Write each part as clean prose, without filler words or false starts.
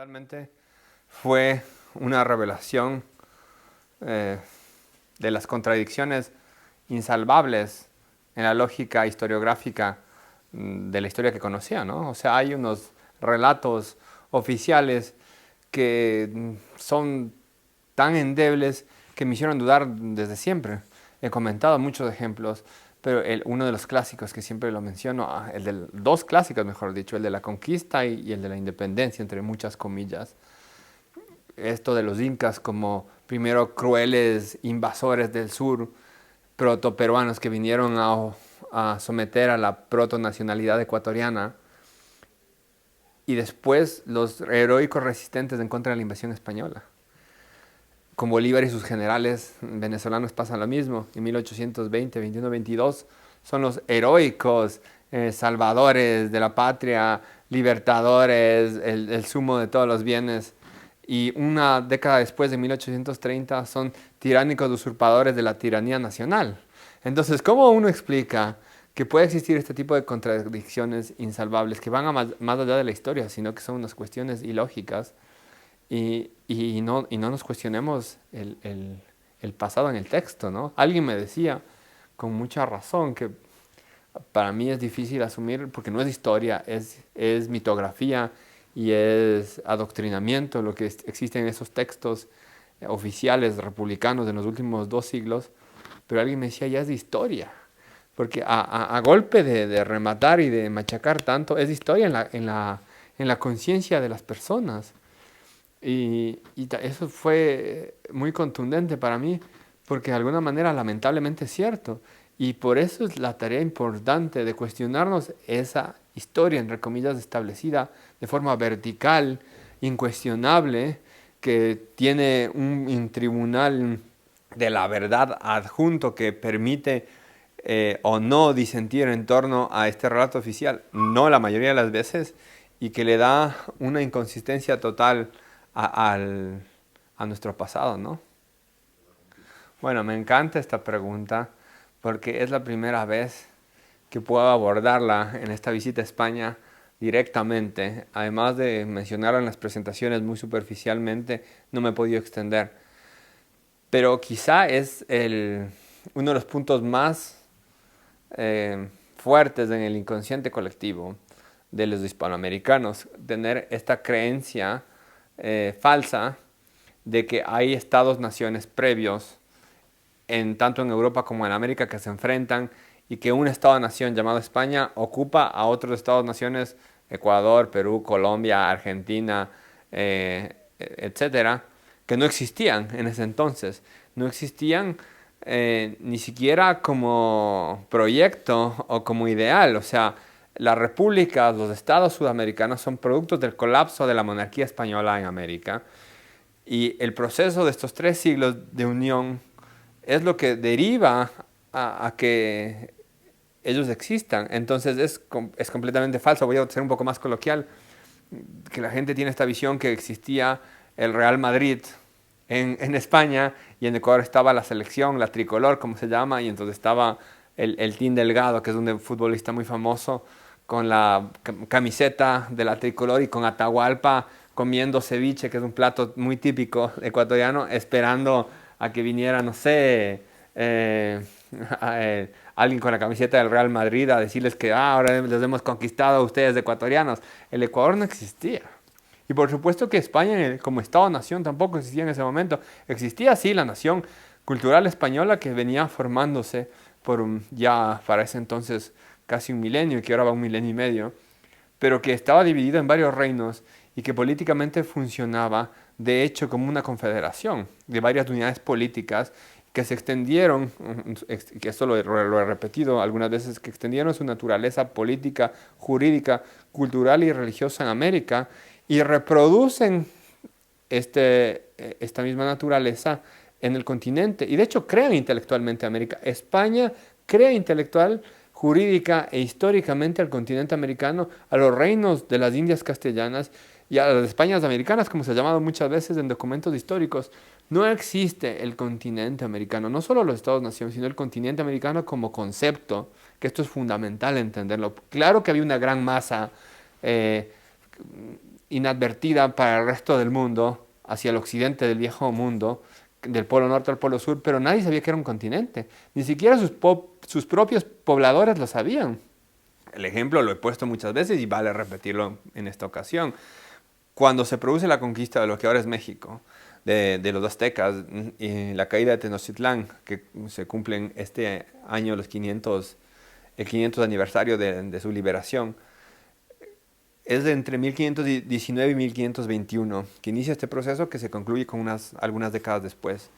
fundamentalmente fue una revelación de las contradicciones insalvables en la lógica historiográfica de la historia que conocía, ¿no? O sea, hay unos relatos oficiales que son tan endebles que me hicieron dudar desde siempre. He comentado muchos ejemplos, pero uno de los clásicos que siempre lo menciono, dos clásicos mejor dicho, el de la conquista y el de la independencia, entre muchas comillas. Esto de los incas como primero crueles invasores del sur, protoperuanos que vinieron a someter a la protonacionalidad ecuatoriana, y después los heroicos resistentes en contra de la invasión española. Con Bolívar y sus generales venezolanos pasa lo mismo. En 1820, 21, 22 son los heroicos salvadores de la patria, libertadores, el sumo de todos los bienes. Y una década después, de 1830, son tiránicos usurpadores de la tiranía nacional. Entonces, ¿cómo uno explica que puede existir este tipo de contradicciones insalvables que van más allá de la historia, sino que son unas cuestiones ilógicas? Y no nos cuestionemos el pasado en el texto, ¿no? Alguien me decía, con mucha razón, que para mí es difícil asumir, porque no es historia, es mitografía y es adoctrinamiento lo que existe en esos textos oficiales republicanos de los últimos 2 siglos, pero alguien me decía, ya es de historia, porque a golpe de rematar y de machacar tanto, es de historia en la conciencia de las personas. Y eso fue muy contundente para mí, porque de alguna manera lamentablemente es cierto. Y por eso es la tarea importante de cuestionarnos esa historia, entre comillas, establecida de forma vertical, incuestionable, que tiene un tribunal de la verdad adjunto que permite o no disentir en torno a este relato oficial, no la mayoría de las veces, y que le da una inconsistencia total a nuestro pasado, ¿no? Bueno, me encanta esta pregunta porque es la primera vez que puedo abordarla en esta visita a España directamente. Además de mencionarla en las presentaciones muy superficialmente, no me he podido extender. Pero quizá es uno de los puntos más fuertes en el inconsciente colectivo de los hispanoamericanos, tener esta creencia falsa de que hay estados-naciones previos, tanto en Europa como en América, que se enfrentan, y que un estado-nación llamado España ocupa a otros estados-naciones, Ecuador, Perú, Colombia, Argentina, etcétera, que no existían en ese entonces. No existían ni siquiera como proyecto o como ideal. O sea, las repúblicas, los estados sudamericanos son productos del colapso de la monarquía española en América. Y el proceso de estos 3 siglos de unión es lo que deriva a que ellos existan. Entonces es completamente falso. Voy a ser un poco más coloquial, que la gente tiene esta visión que existía el Real Madrid en España, y en Ecuador estaba la selección, la tricolor, como se llama, y entonces estaba el Team Delgado, que es un futbolista muy famoso, con la camiseta de la tricolor y con Atahualpa comiendo ceviche, que es un plato muy típico ecuatoriano, esperando a que viniera, no sé, alguien con la camiseta del Real Madrid a decirles que ahora los hemos conquistado a ustedes ecuatorianos. El Ecuador no existía. Y por supuesto que España como Estado-nación tampoco existía en ese momento. Existía sí la nación cultural española, que venía formándose por ya para ese entonces casi un milenio, y que ahora va 1,5 años, pero que estaba dividida en varios reinos y que políticamente funcionaba de hecho como una confederación de varias unidades políticas que se extendieron, que esto lo he repetido algunas veces, que extendieron su naturaleza política, jurídica, cultural y religiosa en América, y reproducen esta misma naturaleza en el continente, y de hecho crean intelectualmente América. España crea intelectual, jurídica e históricamente al continente americano, a los reinos de las Indias castellanas y a las Españas americanas, como se ha llamado muchas veces en documentos históricos. No existe el continente americano, no solo los Estados-nación, sino el continente americano como concepto, que esto es fundamental entenderlo. Claro que había una gran masa inadvertida para el resto del mundo, hacia el occidente del viejo mundo, del polo norte al polo sur, pero nadie sabía que era un continente. Ni siquiera sus propios pobladores lo sabían. El ejemplo lo he puesto muchas veces y vale repetirlo en esta ocasión. Cuando se produce la conquista de lo que ahora es México, de los aztecas, y la caída de Tenochtitlán, que se cumplen este año el 500 aniversario de su liberación, es de entre 1519 y 1521 que inicia este proceso que se concluye con algunas décadas después.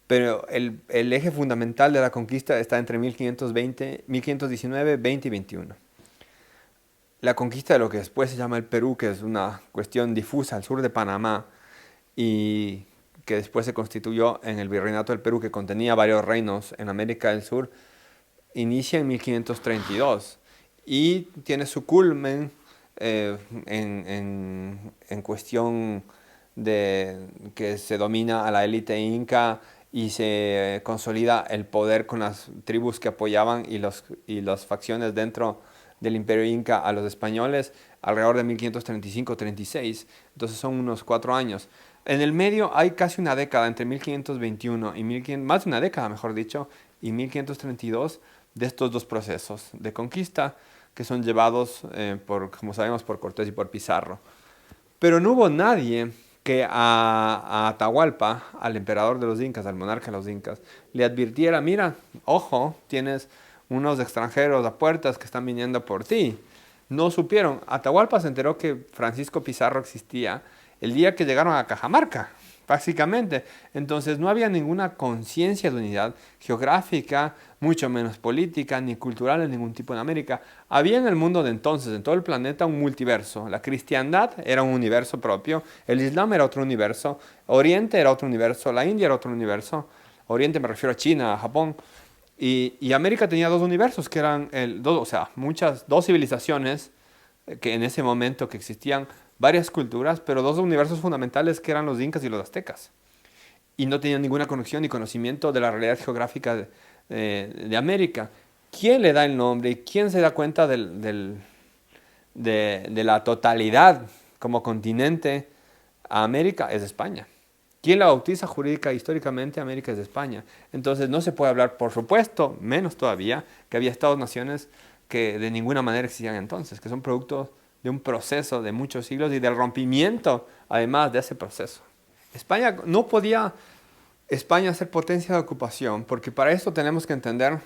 Pero el eje fundamental de la conquista está entre 1519, 20 y 21. La conquista de lo que después se llama el Perú, que es una cuestión difusa al sur de Panamá y que después se constituyó en el Virreinato del Perú, que contenía varios reinos en América del Sur, inicia en 1532 y tiene su culmen en cuestión de que se domina a la élite inca y se consolida el poder con las tribus que apoyaban y las facciones dentro del imperio inca a los españoles alrededor de 1535-36. Entonces son unos 4 años. En el medio hay casi una década, entre 1521 y 1500, más de una década mejor dicho, y 1532 de estos dos procesos de conquista que son llevados, como sabemos, por Cortés y por Pizarro. Pero no hubo nadie que a Atahualpa, al emperador de los incas, al monarca de los incas, le advirtiera, mira, ojo, tienes unos extranjeros a puertas que están viniendo por ti. No supieron. Atahualpa se enteró que Francisco Pizarro existía el día que llegaron a Cajamarca, básicamente. Entonces no había ninguna conciencia de unidad geográfica, mucho menos política, ni cultural en ningún tipo en América. Había en el mundo de entonces, en todo el planeta, un multiverso. La cristiandad era un universo propio, el Islam era otro universo, Oriente era otro universo, la India era otro universo. Oriente me refiero a China, a Japón. Y América tenía dos universos, que eran dos civilizaciones que en ese momento que existían varias culturas, pero dos universos fundamentales que eran los incas y los aztecas. Y no tenían ninguna conexión ni conocimiento de la realidad geográfica de América. ¿Quién le da el nombre y quién se da cuenta de la totalidad como continente a América? Es España. ¿Quién la bautiza jurídica históricamente? América es de España. Entonces no se puede hablar, por supuesto, menos todavía, que había estados-naciones que de ninguna manera existían entonces, que son productos de un proceso de muchos siglos y del rompimiento, además de ese proceso. España no podía ser potencia de ocupación, porque para esto tenemos que entender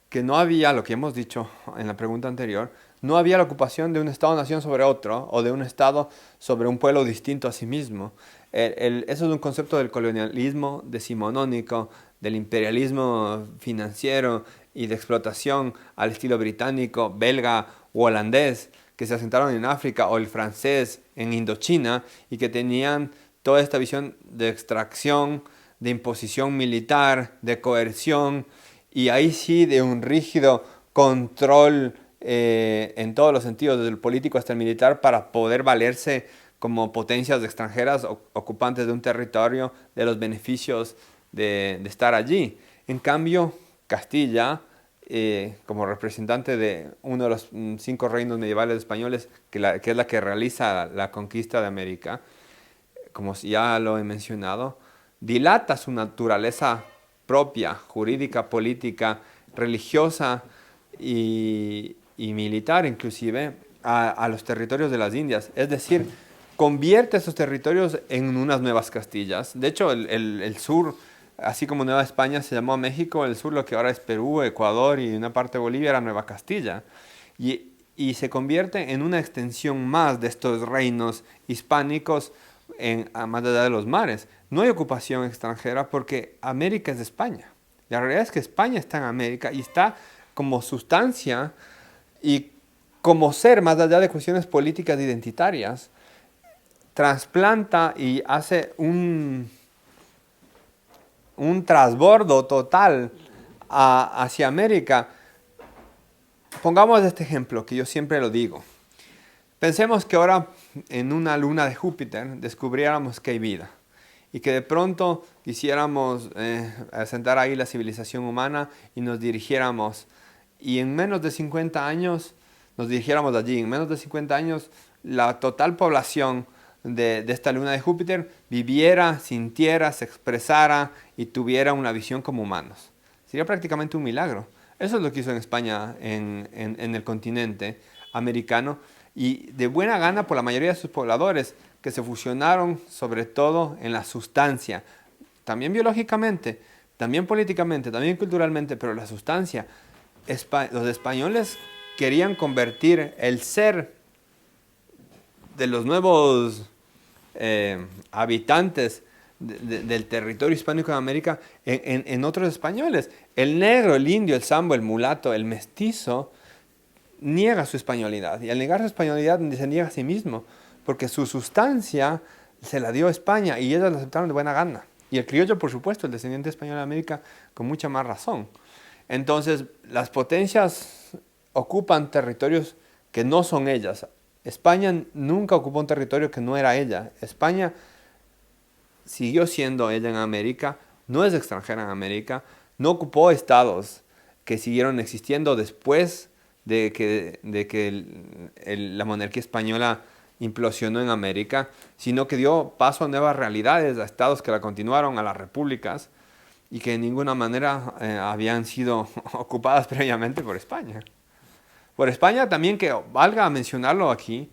que no había, lo que hemos dicho en la pregunta anterior, no había la ocupación de un Estado-nación sobre otro o de un Estado sobre un pueblo distinto a sí mismo. Eso es un concepto del colonialismo decimonónico, del imperialismo financiero y de explotación al estilo británico, belga o holandés, que se asentaron en África, o el francés en Indochina, y que tenían toda esta visión de extracción, de imposición militar, de coerción, y ahí sí de un rígido control en todos los sentidos, desde el político hasta el militar, para poder valerse como potencias extranjeras ocupantes de un territorio de los beneficios de estar allí. En cambio, Castilla, como representante de uno de los 5 reinos medievales españoles, que es la que realiza la conquista de América, como ya lo he mencionado, dilata su naturaleza propia, jurídica, política, religiosa y militar inclusive, a los territorios de las Indias. Es decir, convierte esos territorios en unas nuevas Castillas. De hecho, el sur, así como Nueva España se llamó México, el sur, lo que ahora es Perú, Ecuador y una parte de Bolivia, era Nueva Castilla. Y se convierte en una extensión más de estos reinos hispánicos más allá de los mares. No hay ocupación extranjera porque América es de España. La realidad es que España está en América y está como sustancia y como ser, más allá de cuestiones políticas identitarias, trasplanta y hace un trasbordo total hacia América. Pongamos este ejemplo, que yo siempre lo digo. Pensemos que ahora en una luna de Júpiter descubriéramos que hay vida y que de pronto quisiéramos asentar ahí la civilización humana y nos dirigiéramos, y en menos de 50 años nos dirigiéramos allí. En menos de 50 años la total población de esta luna de Júpiter viviera, sintiera, se expresara y tuviera una visión como humanos. Sería prácticamente un milagro. Eso es lo que hizo en España, en el continente americano, y de buena gana por la mayoría de sus pobladores, que se fusionaron sobre todo en la sustancia, también biológicamente, también políticamente, también culturalmente, pero la sustancia. Los españoles querían convertir el ser de los nuevos habitantes del territorio hispánico de América en otros españoles. El negro, el indio, el sambo, el mulato, el mestizo niega su españolidad, y al negar su españolidad se niega a sí mismo, porque su sustancia se la dio España y ellos la aceptaron de buena gana. Y el criollo, por supuesto, el descendiente español de América, con mucha más razón. Entonces, las potencias ocupan territorios que no son ellas. España nunca ocupó un territorio que no era ella. España siguió siendo ella en América, no es extranjera en América, no ocupó estados que siguieron existiendo después de que la monarquía española implosionó en América, sino que dio paso a nuevas realidades, a estados que la continuaron, a las repúblicas, y que de ninguna manera habían sido ocupadas previamente por España. Por España también, que valga mencionarlo aquí,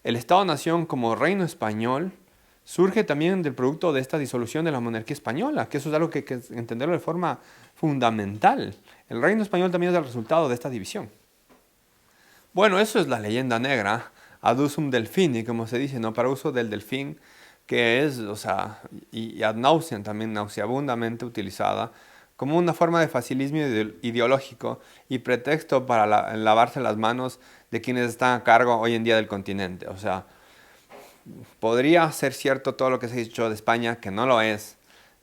el Estado-Nación como reino español surge también del producto de esta disolución de la monarquía española, que eso es algo que hay que entenderlo de forma fundamental. El reino español también es el resultado de esta división. Bueno, eso es la leyenda negra, ad usum delfini, como se dice, ¿no? Para uso del delfín, que es, o sea, y ad nauseam también, nauseabundamente utilizada, como una forma de facilismo ideológico y pretexto para lavarse las manos de quienes están a cargo hoy en día del continente. O sea, podría ser cierto todo lo que se ha dicho de España, que no lo es,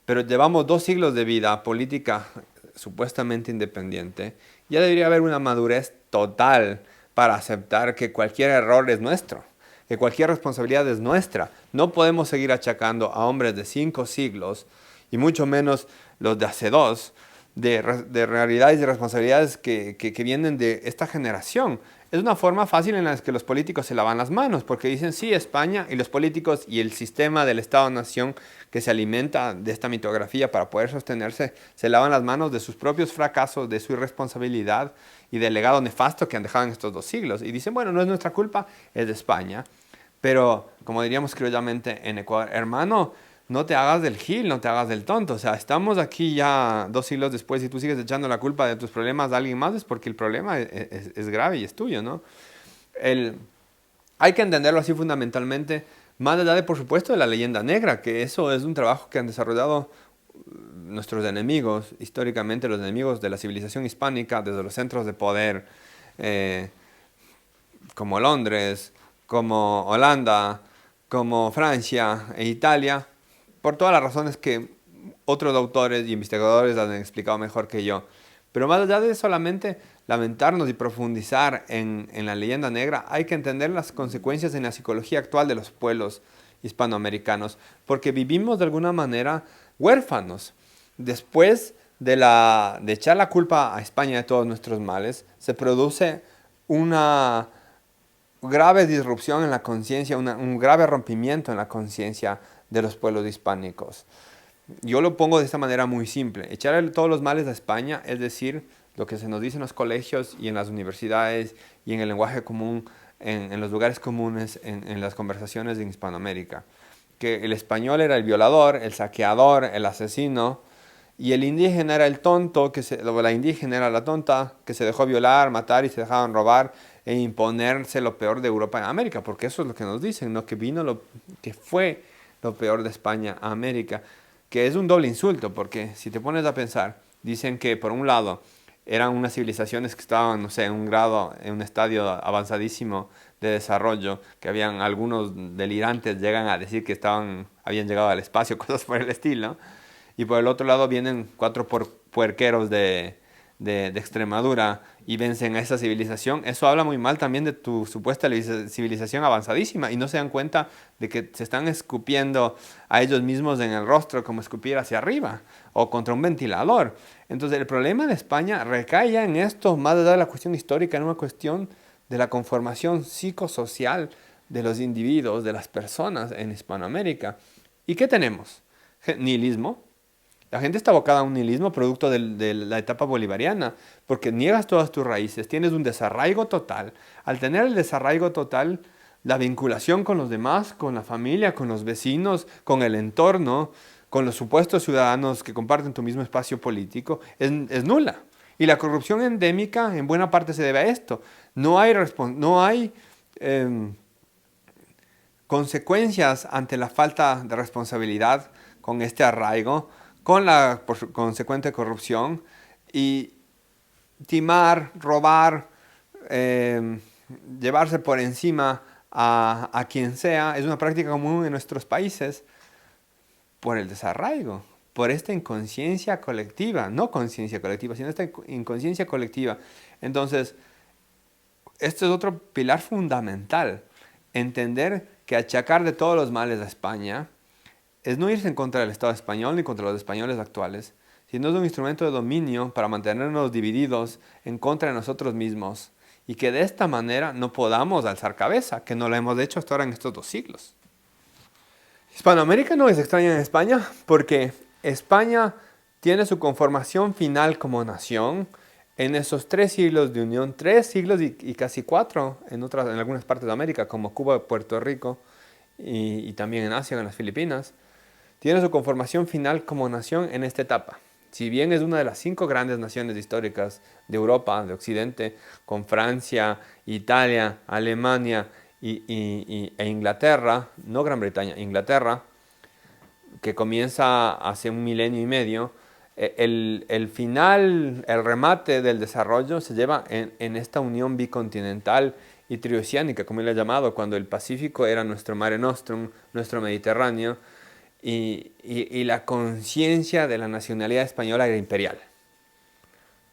pero llevamos 2 siglos de vida política supuestamente independiente. Ya debería haber una madurez total para aceptar que cualquier error es nuestro, que cualquier responsabilidad es nuestra. No podemos seguir achacando a hombres de 5 siglos, y mucho menos los de hace 2, de realidades y responsabilidades que vienen de esta generación. Es una forma fácil en la que los políticos se lavan las manos, porque dicen, sí, España, y los políticos y el sistema del Estado-Nación que se alimenta de esta mitografía para poder sostenerse, se lavan las manos de sus propios fracasos, de su irresponsabilidad y del legado nefasto que han dejado en estos 2 siglos. Y dicen, bueno, no es nuestra culpa, es de España. Pero, como diríamos criollamente en Ecuador, hermano, no te hagas del gil, no te hagas del tonto. O sea, estamos aquí ya 2 siglos después y tú sigues echando la culpa de tus problemas a alguien más, es porque el problema es grave y es tuyo, ¿no? Hay que entenderlo así fundamentalmente, más allá de, por supuesto, de la leyenda negra, que eso es un trabajo que han desarrollado nuestros enemigos, históricamente los enemigos de la civilización hispánica, desde los centros de poder, como Londres, como Holanda, como Francia e Italia, por todas las razones que otros autores y investigadores han explicado mejor que yo. Pero más allá de solamente lamentarnos y profundizar en la leyenda negra, hay que entender las consecuencias en la psicología actual de los pueblos hispanoamericanos, porque vivimos de alguna manera huérfanos. Después de echar la culpa a España de todos nuestros males, se produce una grave disrupción en la conciencia, un grave rompimiento en la conciencia de los pueblos hispánicos. Yo lo pongo de esta manera muy simple. Echarle todos los males a España, es decir, lo que se nos dice en los colegios y en las universidades y en el lenguaje común, en los lugares comunes, en las conversaciones en Hispanoamérica. Que el español era el violador, el saqueador, el asesino, y el indígena era el tonto, la indígena era la tonta, que se dejó violar, matar y se dejaban robar e imponerse lo peor de Europa en América, porque eso es lo que nos dicen, ¿no? Que fue lo peor de España a América, que es un doble insulto, porque si te pones a pensar, dicen que por un lado eran unas civilizaciones que estaban, no sé, en un estadio avanzadísimo de desarrollo, que habían algunos delirantes llegan a decir que habían llegado al espacio, cosas por el estilo, y por el otro lado vienen 4 puerqueros de Extremadura y vencen a esa civilización. Eso habla muy mal también de tu supuesta civilización avanzadísima, y no se dan cuenta de que se están escupiendo a ellos mismos en el rostro como escupir hacia arriba o contra un ventilador. Entonces el problema de España recae ya en esto, más allá de la cuestión histórica, en una cuestión de la conformación psicosocial de los individuos, de las personas en Hispanoamérica. ¿Y qué tenemos? Nihilismo. La gente está abocada a un nihilismo producto de la etapa bolivariana, porque niegas todas tus raíces, tienes un desarraigo total. Al tener el desarraigo total, la vinculación con los demás, con la familia, con los vecinos, con el entorno, con los supuestos ciudadanos que comparten tu mismo espacio político, es nula. Y la corrupción endémica en buena parte se debe a esto. No hay consecuencias ante la falta de responsabilidad con este arraigo, con la consecuente corrupción y timar, robar, llevarse por encima a quien sea, es una práctica común en nuestros países por el desarraigo, por esta inconsciencia colectiva, no conciencia colectiva, sino esta inconsciencia colectiva. Entonces, este es otro pilar fundamental, entender que achacar de todos los males a España es no irse en contra del Estado español ni contra los españoles actuales, sino es un instrumento de dominio para mantenernos divididos en contra de nosotros mismos y que de esta manera no podamos alzar cabeza, que no lo hemos hecho hasta ahora en estos 2 siglos. Hispanoamérica no es extraña en España porque España tiene su conformación final como nación en esos 3 siglos de unión, 3 siglos y casi 4 en algunas partes de América, como Cuba, Puerto Rico y también en Asia, en las Filipinas. Tiene su conformación final como nación en esta etapa. Si bien es una de las 5 grandes naciones históricas de Europa, de Occidente, con Francia, Italia, Alemania e Inglaterra, no Gran Bretaña, Inglaterra, que comienza hace 1 milenio y medio, el final, el remate del desarrollo se lleva en esta unión bicontinental y trioceánica, como él ha llamado, cuando el Pacífico era nuestro Mare Nostrum, nuestro Mediterráneo, y la conciencia de la nacionalidad española era imperial.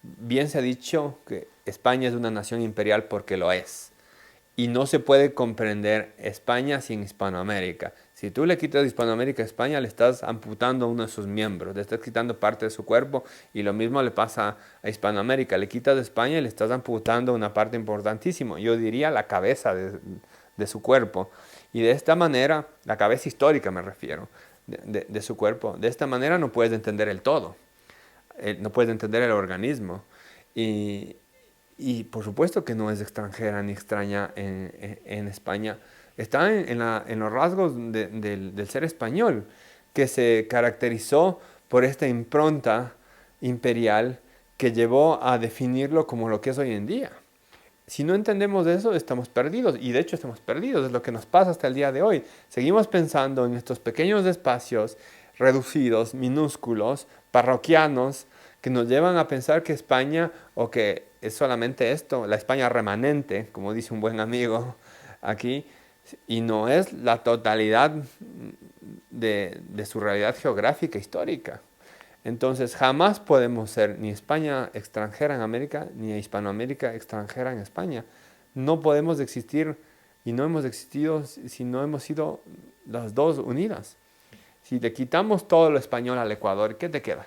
Bien se ha dicho que España es una nación imperial porque lo es. Y no se puede comprender España sin Hispanoamérica. Si tú le quitas Hispanoamérica a España, le estás amputando uno de sus miembros, le estás quitando parte de su cuerpo, y lo mismo le pasa a Hispanoamérica. Le quitas de España y le estás amputando una parte importantísima, yo diría la cabeza de su cuerpo. Y de esta manera, la cabeza histórica me refiero, de su cuerpo, de esta manera no puedes entender el todo, no puedes entender el organismo. Y por supuesto que no es extranjera ni extraña en España. Está en los rasgos del ser español, que se caracterizó por esta impronta imperial que llevó a definirlo como lo que es hoy en día. Si no entendemos eso, estamos perdidos. Y de hecho estamos perdidos, es lo que nos pasa hasta el día de hoy. Seguimos pensando en estos pequeños espacios reducidos, minúsculos, parroquianos, que nos llevan a pensar que España, o que es solamente esto, la España remanente, como dice un buen amigo aquí, y no es la totalidad de su realidad geográfica, histórica. Entonces jamás podemos ser ni España extranjera en América, ni Hispanoamérica extranjera en España. No podemos existir y no hemos existido si no hemos sido las dos unidas. Si le quitamos todo lo español al Ecuador, ¿qué te queda?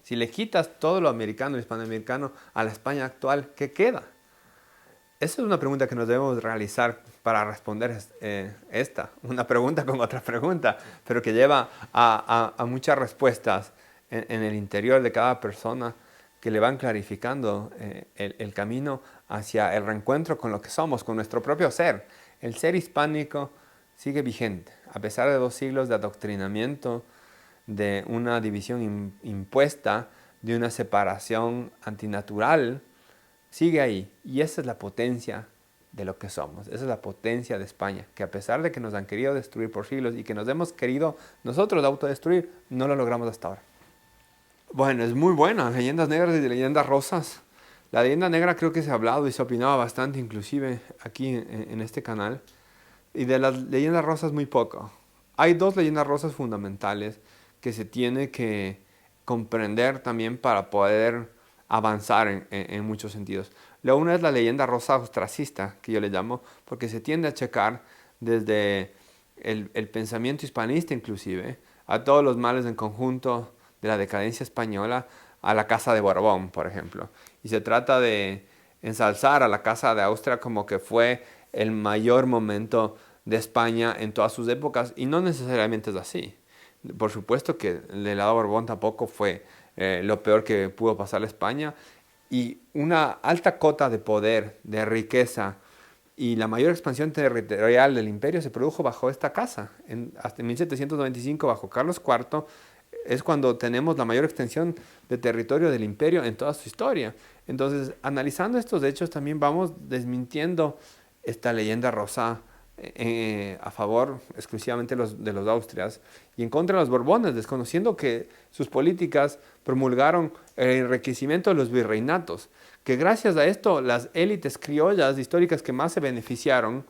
Si le quitas todo lo americano, hispanoamericano a la España actual, ¿qué queda? Esa es una pregunta que nos debemos realizar para responder una pregunta con otra pregunta, pero que lleva a muchas respuestas en el interior de cada persona que le van clarificando el camino hacia el reencuentro con lo que somos, con nuestro propio ser. El ser hispánico sigue vigente, a pesar de 2 siglos de adoctrinamiento, de una división impuesta, de una separación antinatural, sigue ahí. Y esa es la potencia de lo que somos. Esa es la potencia de España, que a pesar de que nos han querido destruir por siglos y que nos hemos querido nosotros autodestruir, no lo logramos hasta ahora. Bueno, es muy buena. Leyendas negras y leyendas rosas. La leyenda negra creo que se ha hablado y se opinaba bastante, inclusive aquí en este canal. Y de las leyendas rosas muy poco. Hay 2 leyendas rosas fundamentales que se tiene que comprender también para poder avanzar en muchos sentidos. La una es la leyenda rosa ostracista, que yo le llamo, porque se tiende a checar desde el pensamiento hispanista inclusive, a todos los males en conjunto de la decadencia española, a la Casa de Borbón, por ejemplo. Y se trata de ensalzar a la Casa de Austria como que fue el mayor momento de España en todas sus épocas, y no necesariamente es así. Por supuesto que el lado Borbón tampoco fue lo peor que pudo pasar a España, y una alta cota de poder, de riqueza, y la mayor expansión territorial del imperio se produjo bajo esta casa. Hasta 1795, bajo Carlos IV, es cuando tenemos la mayor extensión de territorio del imperio en toda su historia. Entonces, analizando estos hechos, también vamos desmintiendo esta leyenda rosa a favor exclusivamente de los Austrias y en contra de los Borbones, desconociendo que sus políticas promulgaron el enriquecimiento de los virreinatos, que gracias a esto las élites criollas históricas que más se beneficiaron,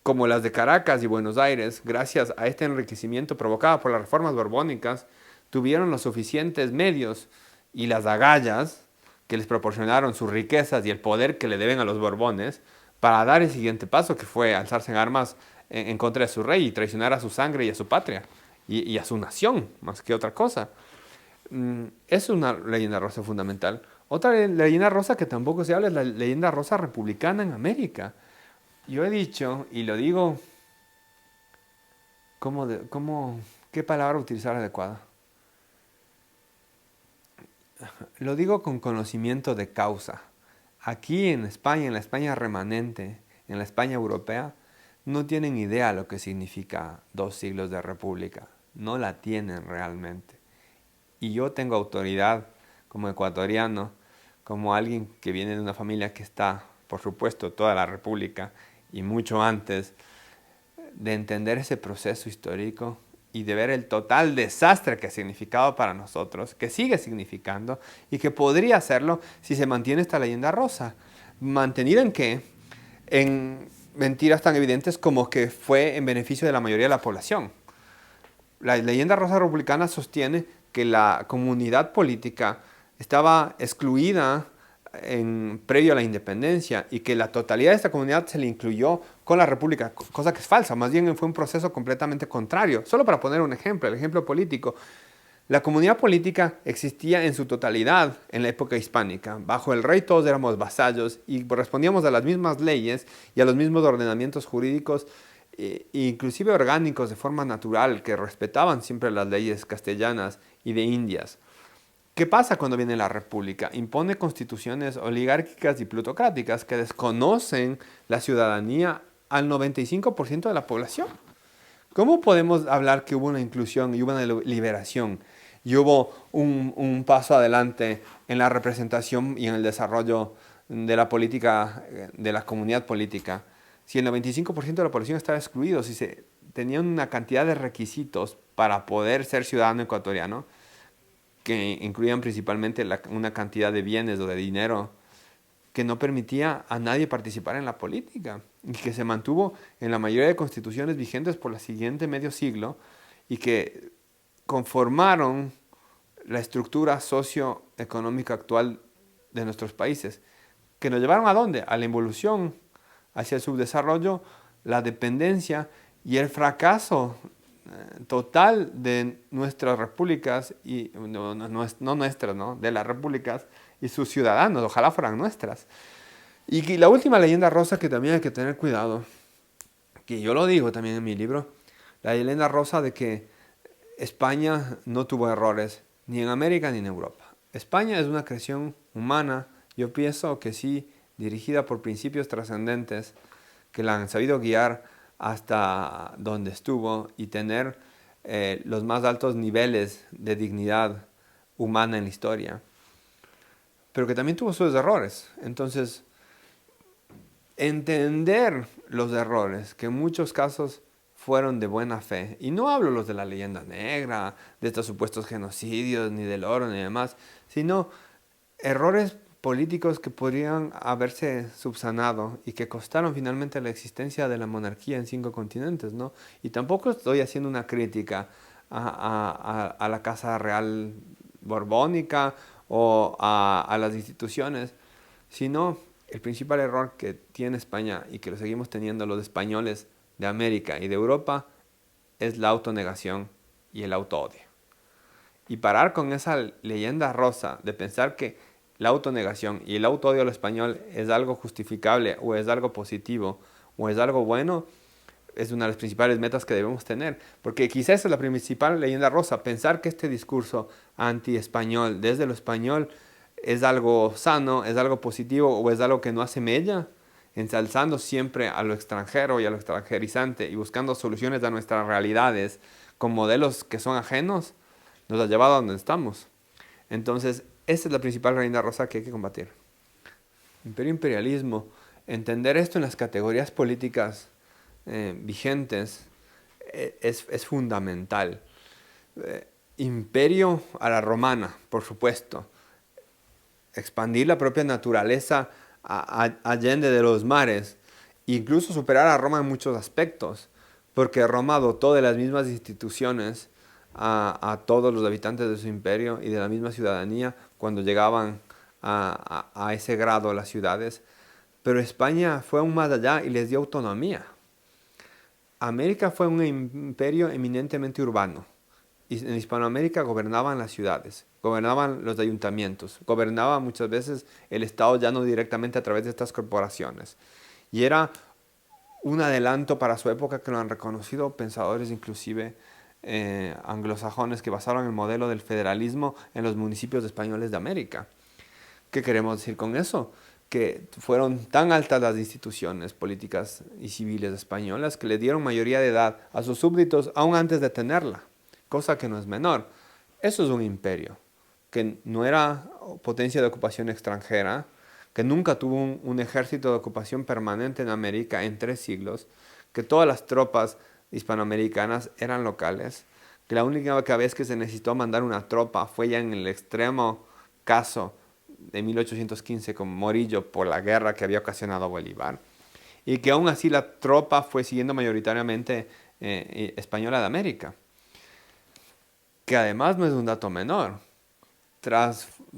como las de Caracas y Buenos Aires, gracias a este enriquecimiento provocado por las reformas borbónicas, tuvieron los suficientes medios y las agallas que les proporcionaron sus riquezas y el poder que le deben a los Borbones para dar el siguiente paso, que fue alzarse en armas en contra de su rey y traicionar a su sangre y a su patria y a su nación, más que otra cosa. Es una leyenda rosa fundamental. Otra leyenda rosa que tampoco se habla es la leyenda rosa republicana en América. Yo he dicho, y lo digo, ¿qué palabra utilizar adecuada? Lo digo con conocimiento de causa. Aquí en España, en la España remanente, en la España europea, no tienen idea lo que significa 2 siglos de república. No la tienen realmente. Y yo tengo autoridad como ecuatoriano, como alguien que viene de una familia que está, por supuesto, toda la república y mucho antes, de entender ese proceso histórico y de ver el total desastre que ha significado para nosotros, que sigue significando y que podría hacerlo si se mantiene esta leyenda rosa. ¿Mantenida en qué? En mentiras tan evidentes como que fue en beneficio de la mayoría de la población. La leyenda rosa republicana sostiene que la comunidad política estaba excluida previo a la independencia y que la totalidad de esta comunidad se le incluyó con la república, cosa que es falsa. Más bien fue un proceso completamente contrario. Solo para poner un ejemplo, el ejemplo político. La comunidad política existía en su totalidad en la época hispánica. Bajo el rey todos éramos vasallos y respondíamos a las mismas leyes y a los mismos ordenamientos jurídicos, inclusive orgánicos de forma natural, que respetaban siempre las leyes castellanas y de Indias. ¿Qué pasa cuando viene la república? Impone constituciones oligárquicas y plutocráticas que desconocen la ciudadanía al 95% de la población. ¿Cómo podemos hablar que hubo una inclusión y hubo una liberación y hubo un paso adelante en la representación y en el desarrollo de la política, de la comunidad política, si el 95% de la población estaba excluido, si se tenían una cantidad de requisitos para poder ser ciudadano ecuatoriano, que incluían principalmente una cantidad de bienes o de dinero que no permitía a nadie participar en la política y que se mantuvo en la mayoría de constituciones vigentes por el siguiente medio siglo y que conformaron la estructura socioeconómica actual de nuestros países, que nos llevaron ¿a dónde? A la involución, hacia el subdesarrollo, la dependencia y el fracaso total de nuestras repúblicas, y no nuestras, ¿no? De las repúblicas y sus ciudadanos, ojalá fueran nuestras. Y la última leyenda rosa que también hay que tener cuidado, que yo lo digo también en mi libro, la leyenda rosa de que España no tuvo errores, ni en América ni en Europa. España es una creación humana, yo pienso que sí, dirigida por principios trascendentes que la han sabido guiar hasta donde estuvo y tener los más altos niveles de dignidad humana en la historia, pero que también tuvo sus errores. Entonces, entender los errores, que en muchos casos fueron de buena fe, y no hablo los de la leyenda negra, de estos supuestos genocidios, ni del oro, ni demás, sino errores políticos que podrían haberse subsanado y que costaron finalmente la existencia de la monarquía en 5 continentes, ¿no? Y tampoco estoy haciendo una crítica a la Casa Real Borbónica o a las instituciones, sino el principal error que tiene España y que lo seguimos teniendo los españoles de América y de Europa es la autonegación y el autoodio. Y parar con esa leyenda rosa de pensar que la autonegación y el autoodio al español es algo justificable o es algo positivo o es algo bueno, es una de las principales metas que debemos tener. Porque quizás esa es la principal leyenda rosa, pensar que este discurso anti-español, desde lo español, es algo sano, es algo positivo o es algo que no hace mella, ensalzando siempre a lo extranjero y a lo extranjerizante y buscando soluciones a nuestras realidades con modelos que son ajenos, nos ha llevado a donde estamos. Entonces, esa es la principal leyenda rosa que hay que combatir. Imperio imperialismo, entender esto en las categorías políticas vigentes es fundamental. Imperio a la romana, por supuesto. Expandir la propia naturaleza allende de los mares. Incluso superar a Roma en muchos aspectos. Porque Roma dotó de las mismas instituciones a todos los habitantes de su imperio y de la misma ciudadanía cuando llegaban a ese grado las ciudades. Pero España fue aún más allá y les dio autonomía. América fue un imperio eminentemente urbano. Y en Hispanoamérica gobernaban las ciudades, gobernaban los ayuntamientos, gobernaba muchas veces el Estado ya no directamente a través de estas corporaciones. Y era un adelanto para su época que lo han reconocido pensadores inclusive anglosajones que basaron el modelo del federalismo en los municipios españoles de América. ¿Qué queremos decir con eso? Que fueron tan altas las instituciones políticas y civiles españolas que le dieron mayoría de edad a sus súbditos aún antes de tenerla, cosa que no es menor. Eso es un imperio, que no era potencia de ocupación extranjera, que nunca tuvo un ejército de ocupación permanente en América en 3 siglos, que todas las tropas hispanoamericanas eran locales, que la única vez que se necesitó mandar una tropa fue ya en el extremo caso de 1815 con Morillo por la guerra que había ocasionado Bolívar, y que aún así la tropa fue siguiendo mayoritariamente española de América, que además no es un dato menor.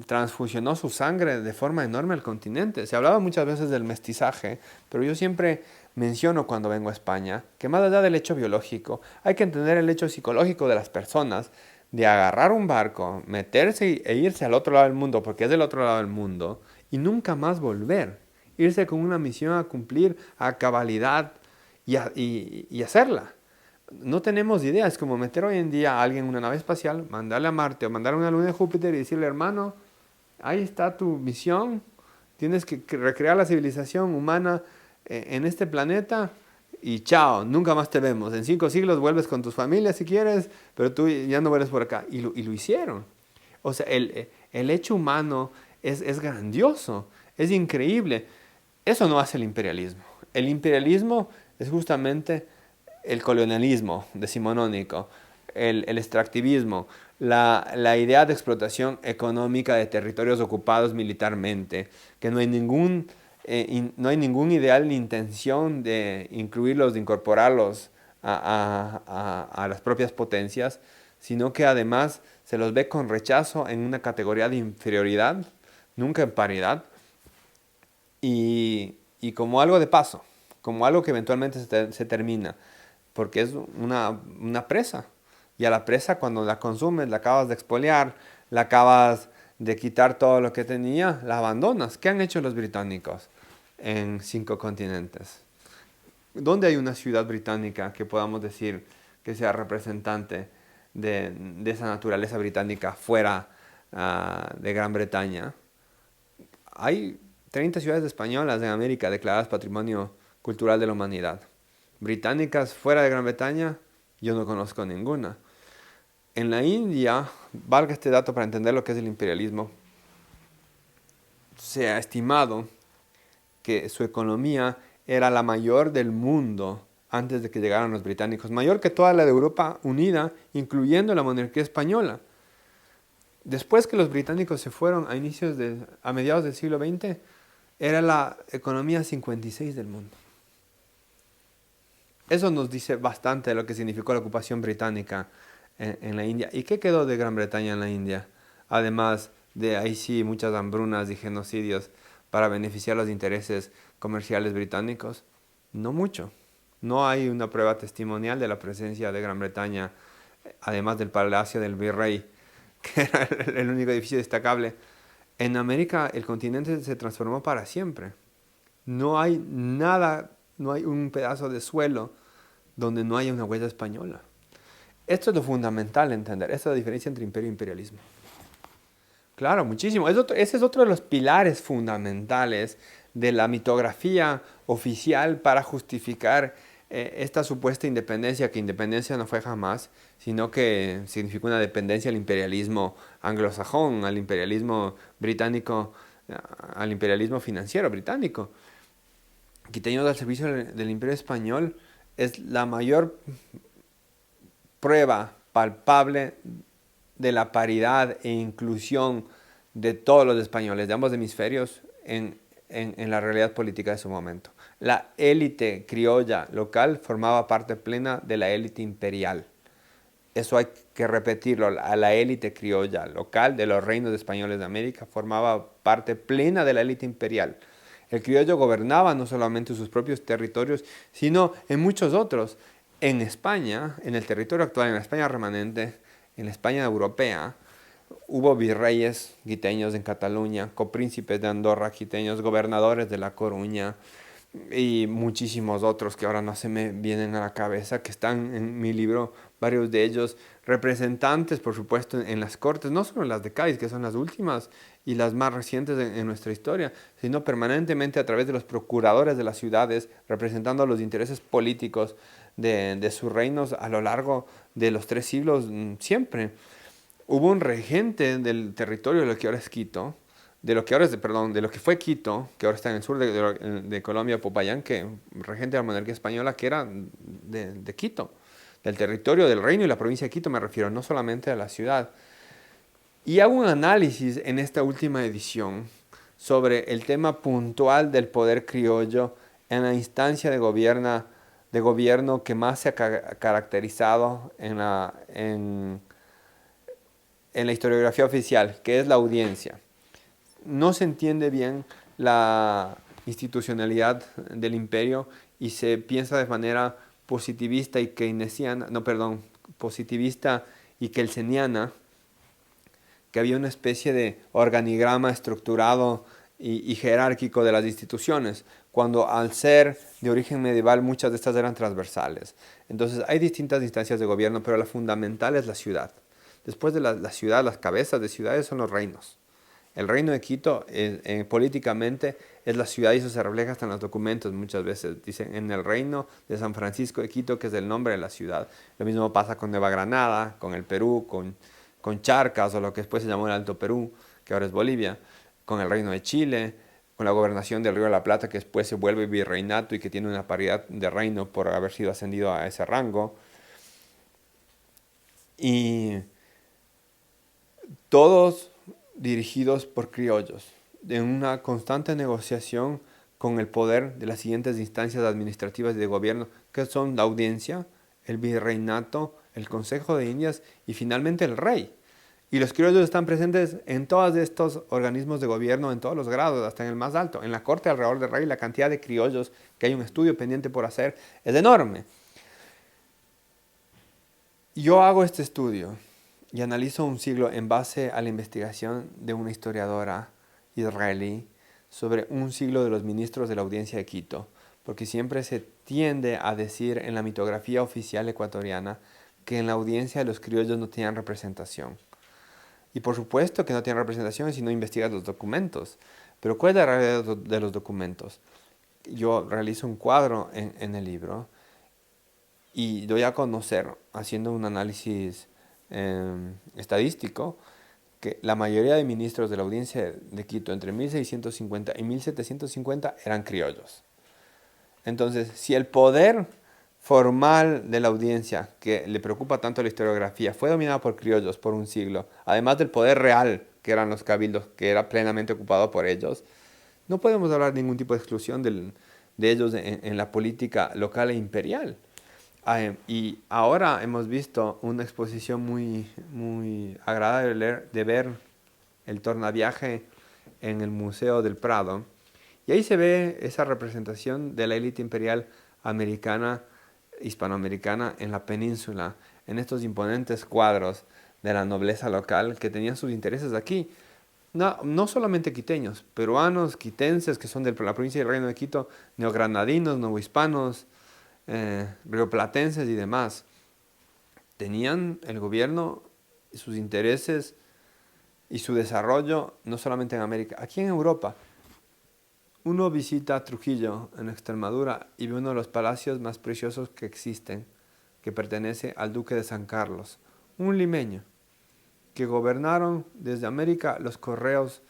Transfusionó su sangre de forma enorme al continente. Se hablaba muchas veces del mestizaje, pero yo siempre menciono cuando vengo a España que más allá del hecho biológico, hay que entender el hecho psicológico de las personas, de agarrar un barco, meterse e irse al otro lado del mundo, porque es del otro lado del mundo, y nunca más volver. Irse con una misión a cumplir a cabalidad y hacerla. No tenemos idea, es como meter hoy en día a alguien en una nave espacial, mandarle a Marte o mandarle a una luna de Júpiter y decirle, hermano, ahí está tu misión, tienes que recrear la civilización humana en este planeta y chao, nunca más te vemos. En 5 siglos vuelves con tus familias si quieres, pero tú ya no vuelves por acá. Y lo hicieron. O sea, el hecho humano es grandioso, es increíble. Eso no hace el imperialismo. El imperialismo es justamente el colonialismo decimonónico, el extractivismo, la idea de explotación económica de territorios ocupados militarmente, que no hay ningún ideal ni intención de incluirlos, de incorporarlos a las propias potencias, sino que además se los ve con rechazo en una categoría de inferioridad, nunca en paridad, y como algo de paso, como algo que eventualmente se termina, porque es una presa. Y a la presa cuando la consumes, la acabas de expoliar, la acabas de quitar todo lo que tenía, la abandonas. ¿Qué han hecho los británicos en 5 continentes? ¿Dónde hay una ciudad británica que podamos decir que sea representante de esa naturaleza británica fuera de Gran Bretaña? Hay 30 ciudades españolas en América declaradas Patrimonio Cultural de la Humanidad. Británicas fuera de Gran Bretaña, yo no conozco ninguna. En la India, valga este dato para entender lo que es el imperialismo, se ha estimado que su economía era la mayor del mundo antes de que llegaran los británicos, mayor que toda la de Europa unida, incluyendo la monarquía española. Después que los británicos se fueron a mediados del siglo XX, era la economía 56 del mundo. Eso nos dice bastante de lo que significó la ocupación británica en la India. ¿Y qué quedó de Gran Bretaña en la India? Además de ahí sí muchas hambrunas y genocidios para beneficiar los intereses comerciales británicos. No mucho. No hay una prueba testimonial de la presencia de Gran Bretaña, además del Palacio del Virrey, que era el único edificio destacable. En América el continente se transformó para siempre. No hay nada no hay un pedazo de suelo donde no haya una huella española. Esto es lo fundamental entender, esta es la diferencia entre imperio e imperialismo. Claro, muchísimo. Ese es otro de los pilares fundamentales de la mitografía oficial para justificar esta supuesta independencia, que independencia no fue jamás, sino que significó una dependencia al imperialismo anglosajón, al imperialismo británico, al imperialismo financiero británico. Quiteños al servicio del Imperio Español es la mayor prueba palpable de la paridad e inclusión de todos los españoles, de ambos hemisferios, en la realidad política de su momento. La élite criolla local formaba parte plena de la élite imperial. Eso hay que repetirlo. A la élite criolla local de los reinos españoles de América formaba parte plena de la élite imperial. El criollo gobernaba no solamente sus propios territorios, sino en muchos otros. En España, en el territorio actual, en la España remanente, en la España europea, hubo virreyes quiteños en Cataluña, copríncipes de Andorra quiteños, gobernadores de La Coruña y muchísimos otros que ahora no se me vienen a la cabeza, que están en mi libro, varios de ellos representantes, por supuesto, en las cortes, no solo las de Cádiz, que son las últimas y las más recientes en nuestra historia, sino permanentemente a través de los procuradores de las ciudades, representando los intereses políticos de sus reinos a lo largo de los 3 siglos, siempre. Hubo un regente del territorio de lo que ahora es Quito, de lo que ahora es, perdón, de lo que fue Quito, que ahora está en el sur de Colombia, Popayán, que regente de la monarquía española, que era de Quito, del territorio del reino y la provincia de Quito, me refiero, no solamente a la ciudad. Y hago un análisis en esta última edición sobre el tema puntual del poder criollo en la instancia de gobierno que más se ha caracterizado en la historiografía oficial, que es la audiencia. No se entiende bien la institucionalidad del imperio y se piensa de manera positivista y keynesiana, no, perdón, positivista y kelseniana, que había una especie de organigrama estructurado y jerárquico de las instituciones, cuando al ser de origen medieval muchas de estas eran transversales. Entonces hay distintas instancias de gobierno, pero la fundamental es la ciudad. Después de la ciudad, las cabezas de ciudades son los reinos. El reino de Quito políticamente es la ciudad y eso se refleja hasta en los documentos muchas veces. Dicen en el reino de San Francisco de Quito, que es el nombre de la ciudad. Lo mismo pasa con Nueva Granada, con el Perú, con Charcas o lo que después se llamó el Alto Perú, que ahora es Bolivia, con el reino de Chile, con la gobernación del Río de la Plata, que después se vuelve virreinato y que tiene una paridad de reino por haber sido ascendido a ese rango. Y todos dirigidos por criollos, en una constante negociación con el poder de las siguientes instancias administrativas y de gobierno, que son la audiencia, el virreinato, el Consejo de Indias y finalmente el rey. Y los criollos están presentes en todos estos organismos de gobierno, en todos los grados, hasta en el más alto. En la corte alrededor del rey, la cantidad de criollos, que hay un estudio pendiente por hacer, es enorme. Yo hago este estudio y analizo un siglo en base a la investigación de una historiadora israelí sobre un siglo de los ministros de la audiencia de Quito, porque siempre se tiende a decir en la mitografía oficial ecuatoriana que en la audiencia los criollos no tenían representación. Y por supuesto que no tienen representación si no investigas los documentos. Pero ¿cuál es la realidad de los documentos? Yo realizo un cuadro en el libro y doy a conocer, haciendo un análisis estadístico, que la mayoría de ministros de la audiencia de Quito entre 1650 y 1750 eran criollos. Entonces, si el poder formal de la audiencia, que le preocupa tanto la historiografía, fue dominado por criollos por un siglo, además del poder real, que eran los cabildos, que era plenamente ocupado por ellos, no podemos hablar de ningún tipo de exclusión de ellos en la política local e imperial. Y ahora hemos visto una exposición muy agradable de ver el tornaviaje en el Museo del Prado. Y ahí se ve esa representación de la élite imperial americana, hispanoamericana en la península, en estos imponentes cuadros de la nobleza local que tenían sus intereses aquí. no solamente quiteños, peruanos, quitenses, que son de la provincia del Reino de Quito, neogranadinos, novohispanos, rioplatenses y demás, tenían el gobierno, sus intereses y su desarrollo no solamente en América, aquí en Europa. Uno visita Trujillo en Extremadura y ve uno de los palacios más preciosos que existen, que pertenece al duque de San Carlos, un limeño, que gobernaron desde América los correos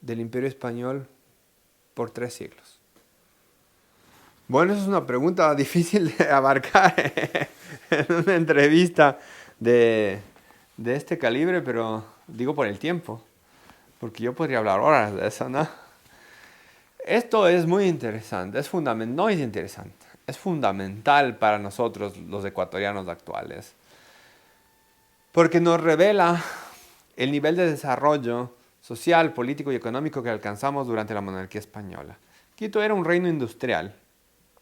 del Imperio Español por 3 siglos. Bueno, esa es una pregunta difícil de abarcar en una entrevista de, de este calibre, pero digo por el tiempo, porque yo podría hablar horas de eso, ¿no? Esto es muy interesante, no es interesante, es fundamental para nosotros los ecuatorianos actuales, porque nos revela el nivel de desarrollo social, político y económico que alcanzamos durante la monarquía española. Quito era un reino industrial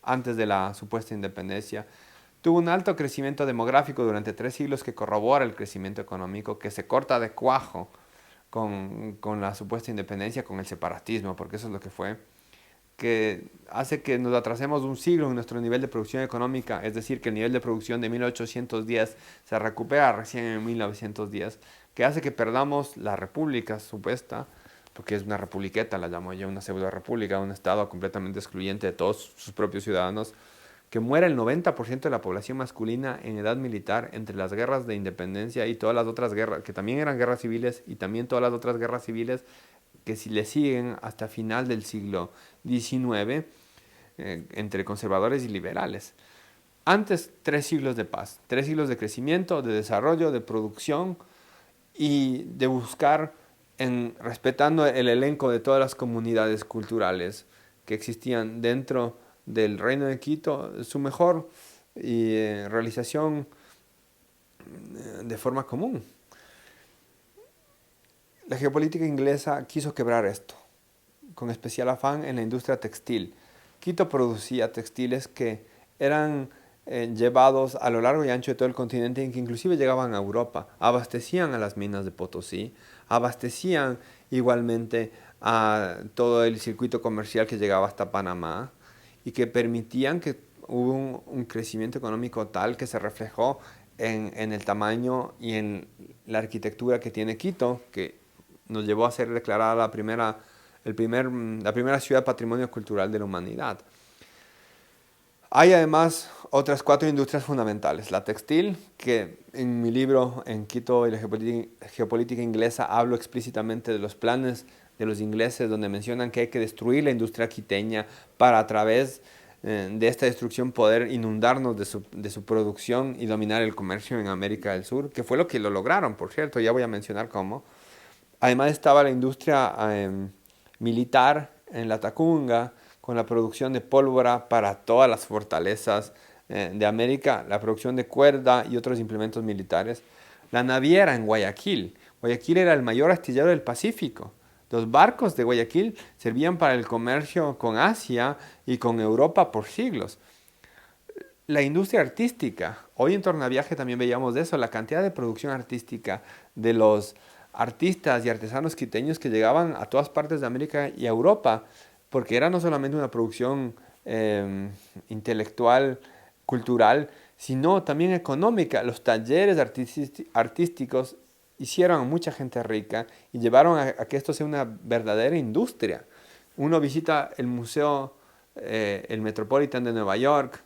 antes de la supuesta independencia. Tuvo un alto crecimiento demográfico durante 3 siglos que corrobora el crecimiento económico que se corta de cuajo con la supuesta independencia, con el separatismo, porque eso es lo que fue, que hace que nos atrasemos un siglo en nuestro nivel de producción económica, es decir, que el nivel de producción de 1810 se recupera recién en 1910, que hace que perdamos la república supuesta, porque es una republiqueta, la llamo yo, una pseudo república, un estado completamente excluyente de todos sus propios ciudadanos, que muera el 90% de la población masculina en edad militar entre las guerras de independencia y todas las otras guerras, que también eran guerras civiles, y también todas las otras guerras civiles que si le siguen hasta final del siglo XIX, entre conservadores y liberales. Antes, 3 siglos de paz, 3 siglos de crecimiento, de desarrollo, de producción y de buscar, respetando el elenco de todas las comunidades culturales que existían dentro del Reino de Quito, su mejor realización de forma común. La geopolítica inglesa quiso quebrar esto, con especial afán en la industria textil. Quito producía textiles que eran llevados a lo largo y ancho de todo el continente, y que inclusive llegaban a Europa, abastecían a las minas de Potosí, abastecían igualmente a todo el circuito comercial que llegaba hasta Panamá, y que permitían que hubo un crecimiento económico tal que se reflejó en el tamaño y en la arquitectura que tiene Quito, que nos llevó a ser declarada la primera ciudad patrimonio cultural de la humanidad. Hay además otras 4 industrias fundamentales. La textil, que en mi libro En Quito y la geopolítica inglesa hablo explícitamente de los planes de los ingleses, donde mencionan que hay que destruir la industria quiteña para, a través de esta destrucción, poder inundarnos de su producción y dominar el comercio en América del Sur, que fue lo que lo lograron, por cierto, ya voy a mencionar cómo. Además estaba la industria militar en la Tacunga, con la producción de pólvora para todas las fortalezas de América, la producción de cuerda y otros implementos militares. La naviera en Guayaquil. Guayaquil era el mayor astillero del Pacífico. Los barcos de Guayaquil servían para el comercio con Asia y con Europa por siglos. La industria artística. Hoy en Tornaviaje también veíamos de eso, la cantidad de producción artística de los artistas y artesanos quiteños que llegaban a todas partes de América y a Europa, porque era no solamente una producción intelectual, cultural, sino también económica. Los talleres artísticos hicieron a mucha gente rica y llevaron a que esto sea una verdadera industria. Uno visita el museo, el Metropolitan de Nueva York,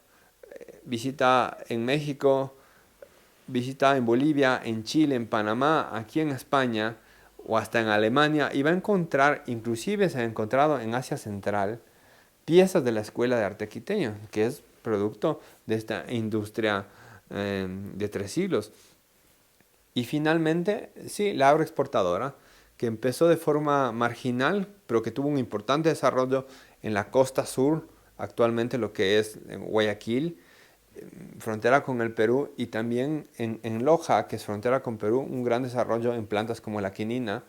visita en México, visita en Bolivia, en Chile, en Panamá, aquí en España o hasta en Alemania, y va a encontrar, inclusive se ha encontrado en Asia Central, piezas de la Escuela de Arte Quiteño, que es producto de esta industria de 3 siglos. Y finalmente, sí, la agroexportadora, que empezó de forma marginal, pero que tuvo un importante desarrollo en la costa sur, actualmente lo que es Guayaquil, frontera con el Perú, y también en Loja, que es frontera con Perú, un gran desarrollo en plantas como la quinina,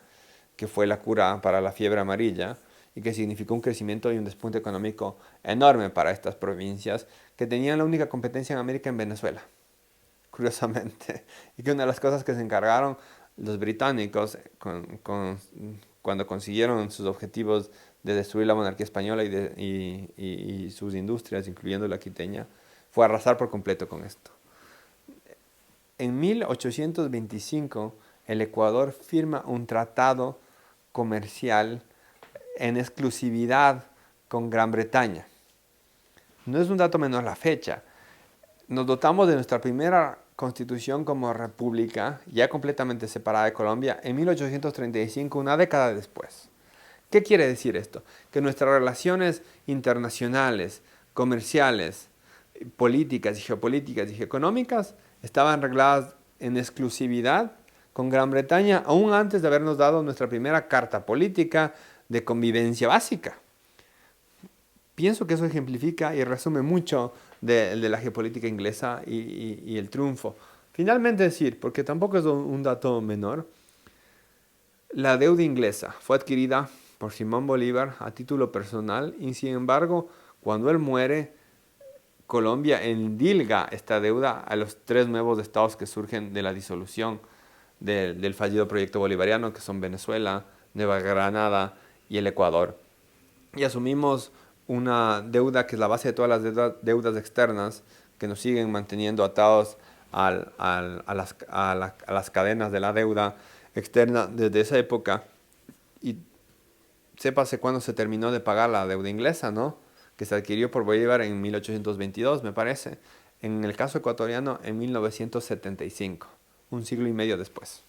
que fue la cura para la fiebre amarilla y que significó un crecimiento y un despunte económico enorme para estas provincias, que tenían la única competencia en América en Venezuela, curiosamente, y que una de las cosas que se encargaron los británicos con cuando consiguieron sus objetivos de destruir la monarquía española y sus industrias, incluyendo la quiteña, fue arrasar por completo con esto. En 1825, el Ecuador firma un tratado comercial en exclusividad con Gran Bretaña. No es un dato menor la fecha. Nos dotamos de nuestra primera constitución como república, ya completamente separada de Colombia, en 1835, una década después. ¿Qué quiere decir esto? Que nuestras relaciones internacionales, comerciales, políticas y geopolíticas y económicas estaban regladas en exclusividad con Gran Bretaña, aún antes de habernos dado nuestra primera carta política de convivencia básica. Pienso que eso ejemplifica y resume mucho de la geopolítica inglesa y el triunfo. Finalmente decir, porque tampoco es un dato menor, la deuda inglesa fue adquirida por Simón Bolívar a título personal y sin embargo, cuando él muere, Colombia endilga esta deuda a los 3 nuevos estados que surgen de la disolución del fallido proyecto bolivariano, que son Venezuela, Nueva Granada y el Ecuador. Y asumimos una deuda que es la base de todas las deudas externas que nos siguen manteniendo atados a las cadenas de la deuda externa desde esa época. Y sépase cuándo se terminó de pagar la deuda inglesa, ¿no? Que se adquirió por Bolívar en 1822, me parece. En el caso ecuatoriano, en 1975, un siglo y medio después.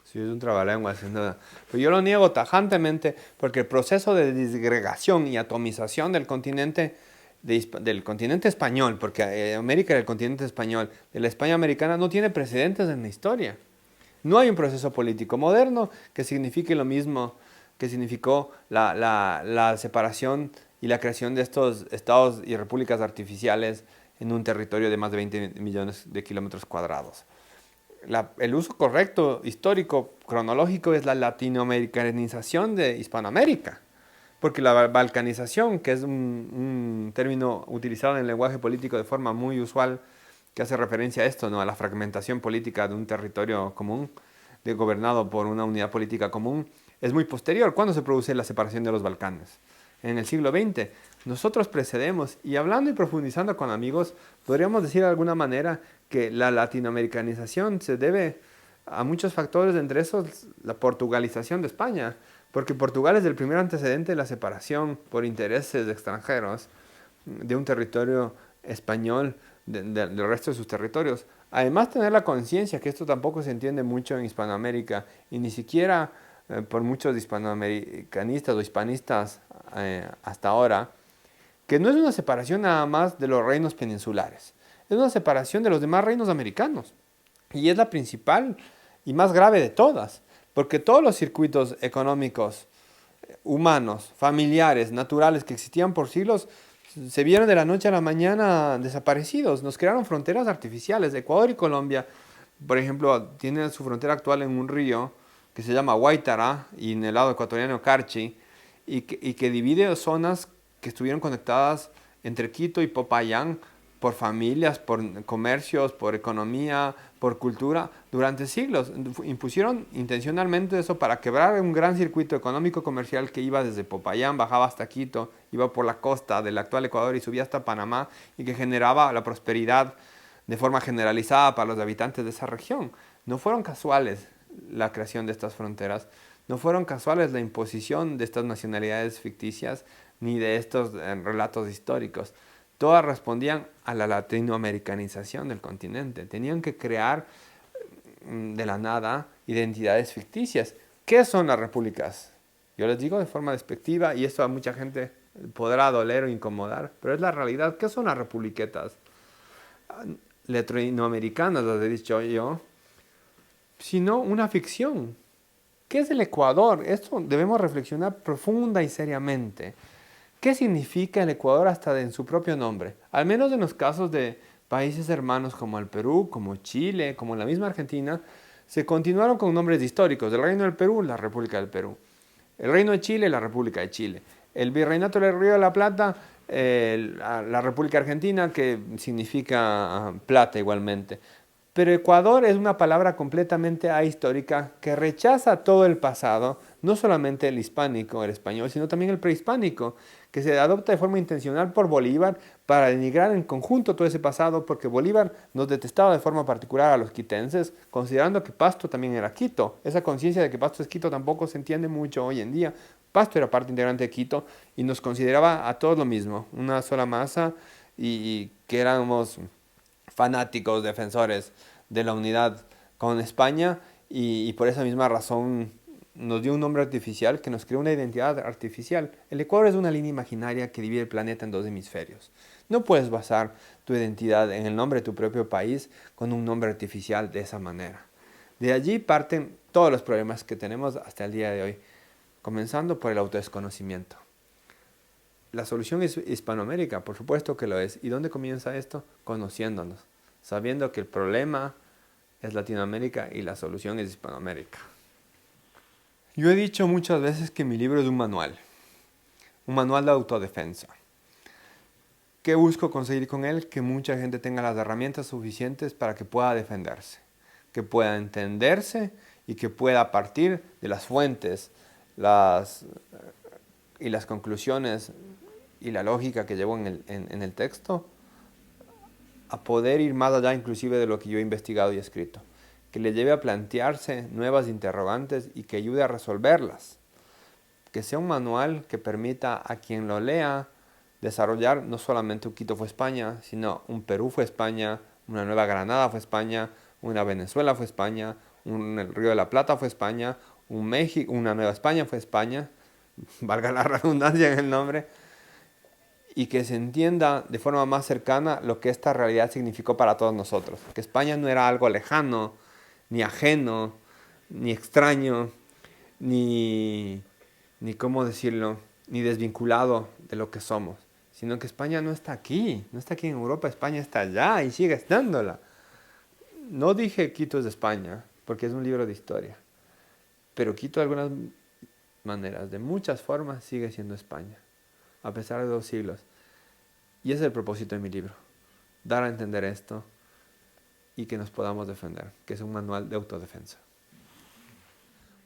Sí, es un trabalengua, sin duda. Pero yo lo niego tajantemente porque el proceso de disgregación y atomización del continente español, porque América era el continente español, de la España americana, no tiene precedentes en la historia. No hay un proceso político moderno que signifique lo mismo que significó la separación y la creación de estos estados y repúblicas artificiales en un territorio de más de 20 millones de kilómetros cuadrados. El uso correcto, histórico, cronológico, es la latinoamericanización de Hispanoamérica. Porque la balcanización, que es un término utilizado en el lenguaje político de forma muy usual, que hace referencia a esto, ¿no? A la fragmentación política de un territorio común, gobernado por una unidad política común, es muy posterior. ¿Cuándo se produce la separación de los Balcanes? En el siglo XX. Nosotros precedemos, y hablando y profundizando con amigos, podríamos decir de alguna manera que la latinoamericanización se debe a muchos factores, entre esos la portugalización de España, porque Portugal es el primer antecedente de la separación por intereses extranjeros de un territorio español del resto de sus territorios. Además, tener la conciencia que esto tampoco se entiende mucho en Hispanoamérica y ni siquiera por muchos hispanoamericanistas o hispanistas hasta ahora, que no es una separación nada más de los reinos peninsulares, es una separación de los demás reinos americanos. Y es la principal y más grave de todas, porque todos los circuitos económicos, humanos, familiares, naturales que existían por siglos, se vieron de la noche a la mañana desaparecidos. Nos crearon fronteras artificiales. Ecuador y Colombia, por ejemplo, tienen su frontera actual en un río que se llama Guaitara y en el lado ecuatoriano Carchi, y que divide zonas que estuvieron conectadas entre Quito y Popayán por familias, por comercios, por economía, por cultura, durante siglos. Impusieron intencionalmente eso para quebrar un gran circuito económico comercial que iba desde Popayán, bajaba hasta Quito, iba por la costa del actual Ecuador y subía hasta Panamá, y que generaba la prosperidad de forma generalizada para los habitantes de esa región. No fueron casuales la creación de estas fronteras, no fueron casuales la imposición de estas nacionalidades ficticias ni de estos relatos históricos. Todas respondían a la latinoamericanización del continente. Tenían que crear de la nada identidades ficticias. ¿Qué son las repúblicas? Yo les digo de forma despectiva, y esto a mucha gente podrá doler o incomodar, pero es la realidad. ¿Qué son las republiquetas latinoamericanas, las he dicho yo? Sino una ficción. ¿Qué es el Ecuador? Esto debemos reflexionar profunda y seriamente. ¿Qué significa el Ecuador hasta en su propio nombre? Al menos en los casos de países hermanos como el Perú, como Chile, como la misma Argentina, se continuaron con nombres históricos. El Reino del Perú, la República del Perú. El Reino de Chile, la República de Chile. El Virreinato del Río de la Plata, la República Argentina, que significa plata igualmente. Pero Ecuador es una palabra completamente ahistórica que rechaza todo el pasado, no solamente el hispánico, el español, sino también el prehispánico, que se adopta de forma intencional por Bolívar para denigrar en conjunto todo ese pasado, porque Bolívar nos detestaba de forma particular a los quitenses, considerando que Pasto también era Quito. Esa conciencia de que Pasto es Quito tampoco se entiende mucho hoy en día. Pasto era parte integrante de Quito y nos consideraba a todos lo mismo, una sola masa y que éramos fanáticos, defensores de la unidad con España y por esa misma razón nos dio un nombre artificial que nos creó una identidad artificial. El Ecuador es una línea imaginaria que divide el planeta en dos hemisferios. No puedes basar tu identidad en el nombre de tu propio país con un nombre artificial de esa manera. De allí parten todos los problemas que tenemos hasta el día de hoy, comenzando por el autodesconocimiento. La solución es Hispanoamérica, por supuesto que lo es. ¿Y dónde comienza esto? Conociéndonos, sabiendo que el problema es Latinoamérica y la solución es Hispanoamérica. Yo he dicho muchas veces que mi libro es un manual de autodefensa. ¿Qué busco conseguir con él? Que mucha gente tenga las herramientas suficientes para que pueda defenderse, que pueda entenderse y que pueda partir de las fuentes y las conclusiones y la lógica que llevo en el texto a poder ir más allá inclusive de lo que yo he investigado y escrito, que le lleve a plantearse nuevas interrogantes y que ayude a resolverlas, que sea un manual que permita a quien lo lea desarrollar no solamente un Quito fue España, sino un Perú fue España, una Nueva Granada fue España, una Venezuela fue España, el Río de la Plata fue España, un México, una Nueva España fue España, valga la redundancia en el nombre, y que se entienda de forma más cercana lo que esta realidad significó para todos nosotros. Que España no era algo lejano, ni ajeno, ni extraño, ni cómo decirlo, ni desvinculado de lo que somos, sino que España no está aquí en Europa, España está allá y sigue estándola. No dije Quito es de España, porque es un libro de historia, pero Quito de algunas maneras, de muchas formas, sigue siendo España, a pesar de 2 siglos. Y ese es el propósito de mi libro, dar a entender esto y que nos podamos defender, que es un manual de autodefensa.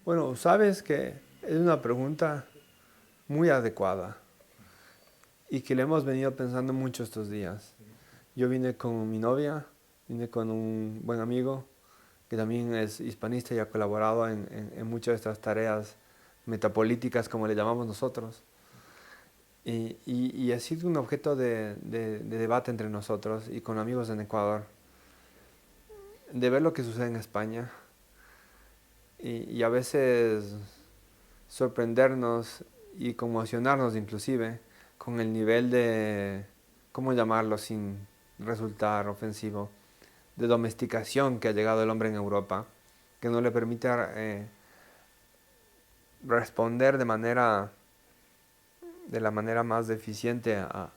Bueno, sabes que es una pregunta muy adecuada y que le hemos venido pensando mucho estos días. Yo vine con mi novia, vine con un buen amigo que también es hispanista y ha colaborado en muchas de estas tareas metapolíticas, como le llamamos nosotros. Y ha sido un objeto de debate entre nosotros y con amigos en Ecuador, de ver lo que sucede en España y a veces sorprendernos y conmocionarnos inclusive con el nivel de, ¿cómo llamarlo sin resultar ofensivo?, de domesticación que ha llegado el hombre en Europa, que no le permite responder de la manera más eficiente a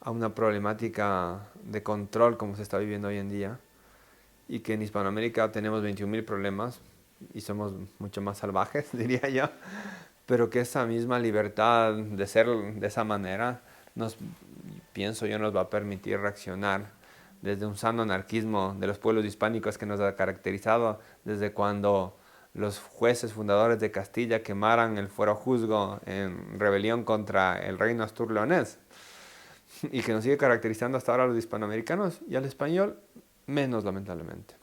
una problemática de control como se está viviendo hoy en día, y que en Hispanoamérica tenemos 21.000 problemas y somos mucho más salvajes, diría yo, pero que esa misma libertad de ser de esa manera pienso yo, nos va a permitir reaccionar desde un sano anarquismo de los pueblos hispánicos que nos ha caracterizado desde cuando los jueces fundadores de Castilla quemaran el fuero juzgo en rebelión contra el reino astur-leonés y que nos sigue caracterizando hasta ahora a los hispanoamericanos y al español menos, lamentablemente.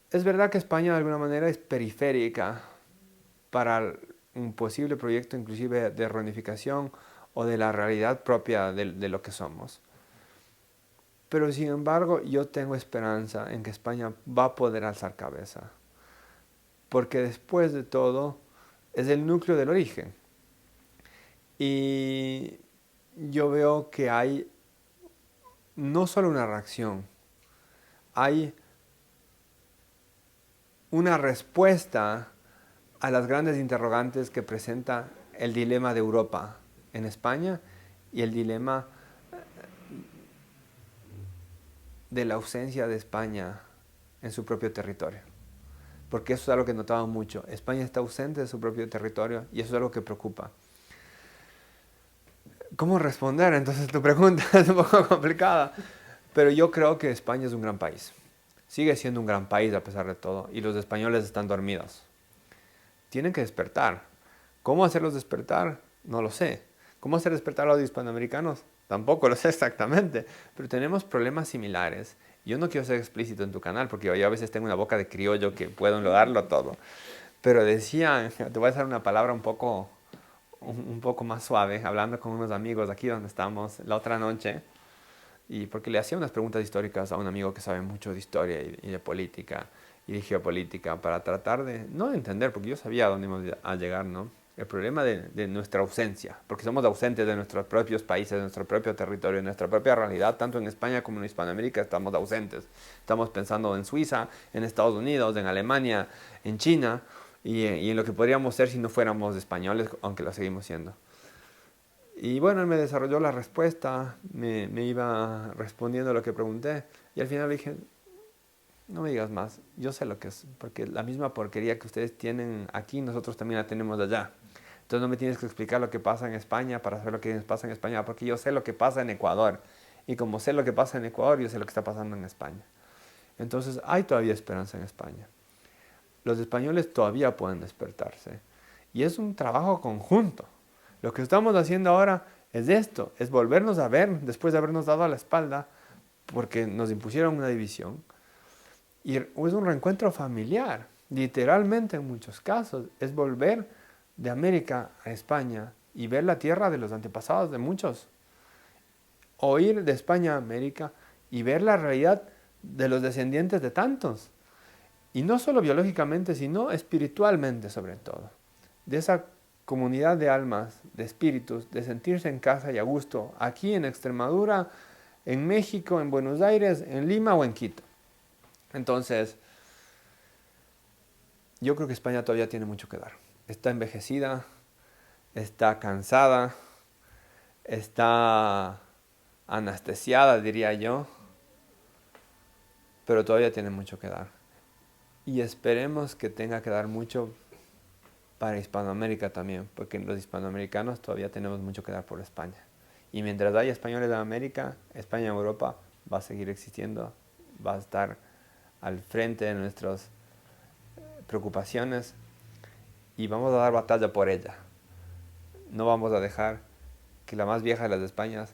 Es verdad que España de alguna manera es periférica para un posible proyecto inclusive de reunificación o de la realidad propia de lo que somos. Pero sin embargo yo tengo esperanza en que España va a poder alzar cabeza, porque después de todo es el núcleo del origen. Y yo veo que hay no solo una reacción, hay una respuesta a las grandes interrogantes que presenta el dilema de Europa en España y el dilema de la ausencia de España en su propio territorio. Porque eso es algo que notamos mucho. España está ausente de su propio territorio y eso es algo que preocupa. ¿Cómo responder? Entonces tu pregunta es un poco complicada. Pero yo creo que España es un gran país. Sigue siendo un gran país a pesar de todo. Y los españoles están dormidos. Tienen que despertar. ¿Cómo hacerlos despertar? No lo sé. ¿Cómo hacer despertar a los hispanoamericanos? Tampoco lo sé exactamente. Pero tenemos problemas similares. Yo no quiero ser explícito en tu canal porque yo a veces tengo una boca de criollo que puedo enlodarlo todo. Pero decía, te voy a usar una palabra un poco más suave, hablando con unos amigos aquí donde estamos la otra noche. Y porque le hacía unas preguntas históricas a un amigo que sabe mucho de historia y de política y de geopolítica para tratar de, no de entender, porque yo sabía a dónde íbamos a llegar, ¿no? El problema de nuestra ausencia, porque somos ausentes de nuestros propios países, de nuestro propio territorio, de nuestra propia realidad, tanto en España como en Hispanoamérica estamos ausentes. Estamos pensando en Suiza, en Estados Unidos, en Alemania, en China y en lo que podríamos ser si no fuéramos españoles, aunque lo seguimos siendo. Y bueno, él me desarrolló la respuesta, me iba respondiendo lo que pregunté y al final le dije, no me digas más, yo sé lo que es, porque la misma porquería que ustedes tienen aquí, nosotros también la tenemos allá. Entonces no me tienes que explicar lo que pasa en España para saber lo que pasa en España, porque yo sé lo que pasa en Ecuador. Y como sé lo que pasa en Ecuador, yo sé lo que está pasando en España. Entonces hay todavía esperanza en España. Los españoles todavía pueden despertarse. Y es un trabajo conjunto. Lo que estamos haciendo ahora es esto, es volvernos a ver después de habernos dado a la espalda porque nos impusieron una división. Y es un reencuentro familiar, literalmente en muchos casos. Es volver de América a España y ver la tierra de los antepasados de muchos. O ir de España a América y ver la realidad de los descendientes de tantos. Y no solo biológicamente, sino espiritualmente sobre todo. De esa comunidad de almas, de espíritus, de sentirse en casa y a gusto, aquí en Extremadura, en México, en Buenos Aires, en Lima o en Quito. Entonces, yo creo que España todavía tiene mucho que dar. Está envejecida, está cansada, está anestesiada, diría yo, pero todavía tiene mucho que dar. Y esperemos que tenga que dar mucho para Hispanoamérica también, porque los hispanoamericanos todavía tenemos mucho que dar por España. Y mientras haya españoles en América, España en Europa va a seguir existiendo, va a estar al frente de nuestras preocupaciones y vamos a dar batalla por ella. No vamos a dejar que la más vieja de las Españas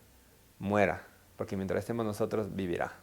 muera, porque mientras estemos nosotros vivirá.